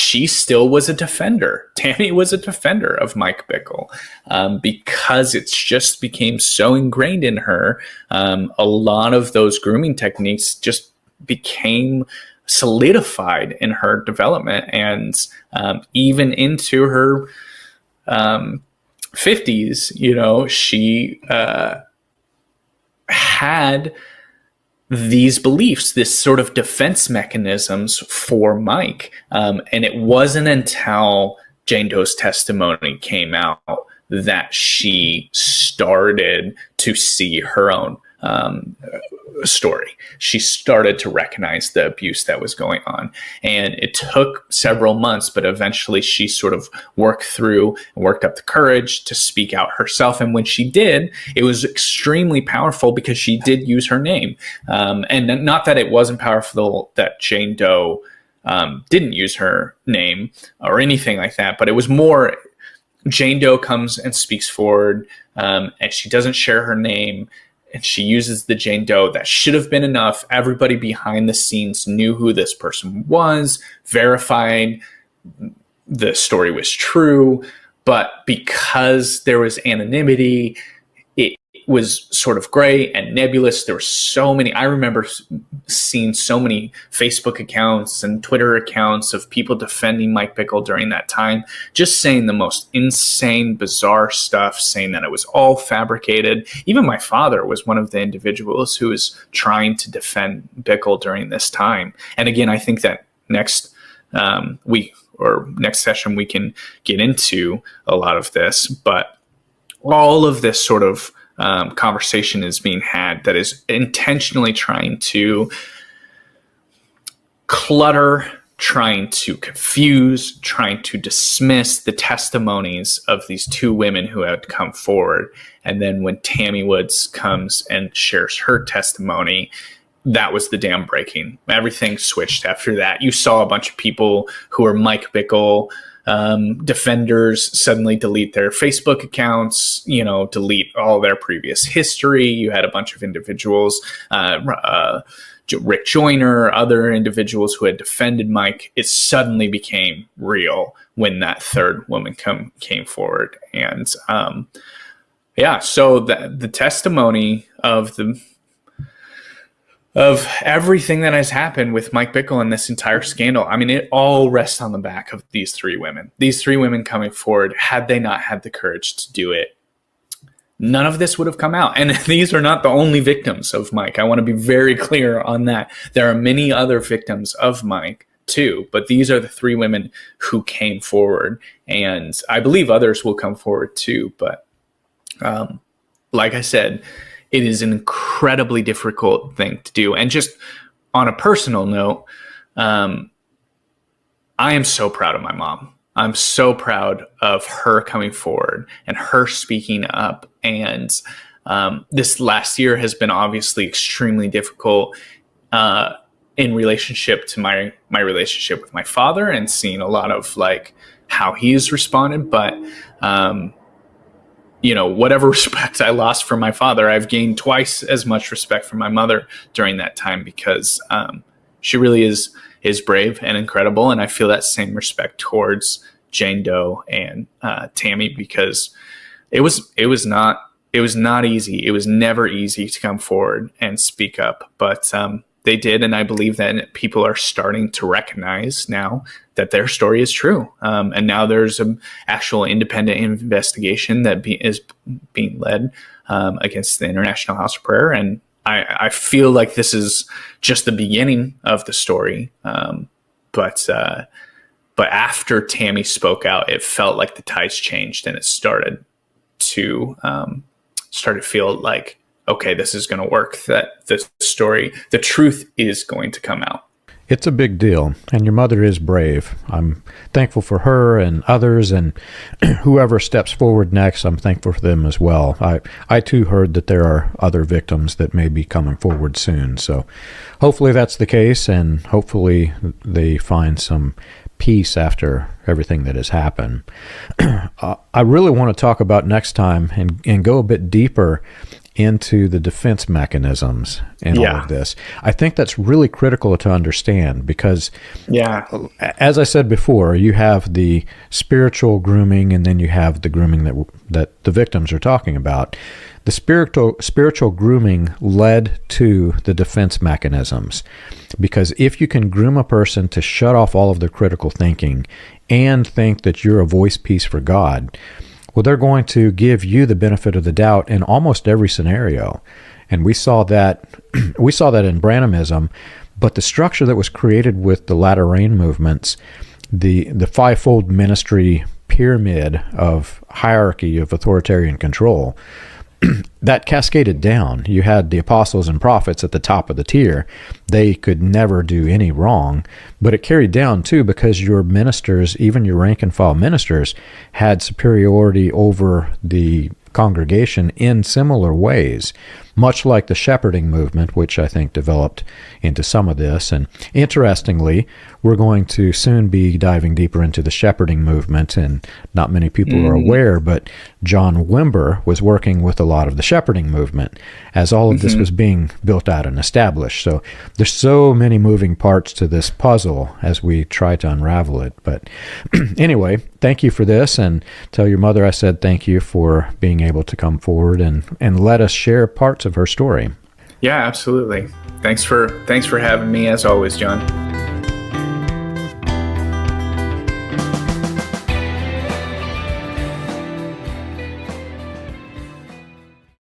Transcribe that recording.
she still was a defender. Tammy was a defender of Mike Bickle because it's just became so ingrained in her. A lot of those grooming techniques just became solidified in her development, and even into her 50s, she had these beliefs, this sort of defense mechanisms for Mike. And it wasn't until Jane Doe's testimony came out that she started to see her own story. She started to recognize the abuse that was going on. And it took several months, but eventually she sort of worked up the courage to speak out herself. And when she did, it was extremely powerful because she did use her name. And not that it wasn't powerful that Jane Doe didn't use her name or anything like that, but it was more Jane Doe comes and speaks forward, and she doesn't share her name. And she uses the Jane Doe. That should have been enough. Everybody behind the scenes knew who this person was, verified the story was true. But because there was anonymity, it was sort of gray and nebulous. There were so many. I remember seeing so many Facebook accounts and Twitter accounts of people defending Mike Bickle during that time, just saying the most insane, bizarre stuff, saying that it was all fabricated. Even my father was one of the individuals who was trying to defend Bickle during this time. And again, I think that next week or next session, we can get into a lot of this, but all of this sort of conversation is being had that is intentionally trying to clutter, trying to confuse, trying to dismiss the testimonies of these two women who had come forward. And then when Tammy Woods comes and shares her testimony, that was the dam breaking. Everything switched after that. You saw a bunch of people who are Mike Bickle defenders suddenly delete their Facebook accounts, delete all their previous history. You had a bunch of individuals, Rick Joyner, other individuals who had defended Mike. It suddenly became real when that third woman came forward. And so the testimony of everything that has happened with Mike Bickle and this entire scandal, I mean, it all rests on the back of these three women. These three women coming forward, had they not had the courage to do it, none of this would have come out. And these are not the only victims of Mike. I want to be very clear on that. There are many other victims of Mike too, but these are the three women who came forward. And I believe others will come forward too. But like I said, it is an incredibly difficult thing to do. And just on a personal note, I am so proud of my mom. I'm so proud of her coming forward and her speaking up. And this last year has been obviously extremely difficult in relationship to my relationship with my father, and seeing a lot of how he's responded. But whatever respect I lost from my father, I've gained twice as much respect from my mother during that time, because she really is brave and incredible. And I feel that same respect towards Jane Doe and Tammy, because it was not easy. It was never easy to come forward and speak up, but they did. And I believe that people are starting to recognize now that their story is true. And now there's an actual independent investigation that is being led against the International House of Prayer. And I feel like this is just the beginning of the story. But after Tammy spoke out, it felt like the tides changed, and it started to feel like, okay, this is going to work, that the story, the truth is going to come out. It's a big deal, and your mother is brave. I'm thankful for her and others, and whoever steps forward next, I'm thankful for them as well. I too heard that there are other victims that may be coming forward soon, so hopefully that's the case, and hopefully they find some peace after everything that has happened. I really want to talk about next time and go a bit deeper into the defense mechanisms in all Yeah. of this. I think that's really critical to understand because, Yeah. as I said before, you have the spiritual grooming and then you have the grooming that the victims are talking about. The spiritual grooming led to the defense mechanisms, because if you can groom a person to shut off all of their critical thinking and think that you're a voice piece for God, well, they're going to give you the benefit of the doubt in almost every scenario. And we saw that in Branhamism, but the structure that was created with the latter rain movements, the fivefold ministry pyramid of hierarchy of authoritarian control, that cascaded down. You had the apostles and prophets at the top of the tier. They could never do any wrong, but it carried down too because your ministers, even your rank and file ministers, had superiority over the congregation in similar ways, much like the shepherding movement, which I think developed into some of this. And interestingly, we're going to soon be diving deeper into the shepherding movement, and not many people are aware, but John Wimber was working with a lot of the shepherding movement as all of this was being built out and established. So there's so many moving parts to this puzzle as we try to unravel it. But anyway, thank you for this, and tell your mother I said thank you for being able to come forward and let us share parts of her story. Yeah, absolutely. Thanks for having me as always, John.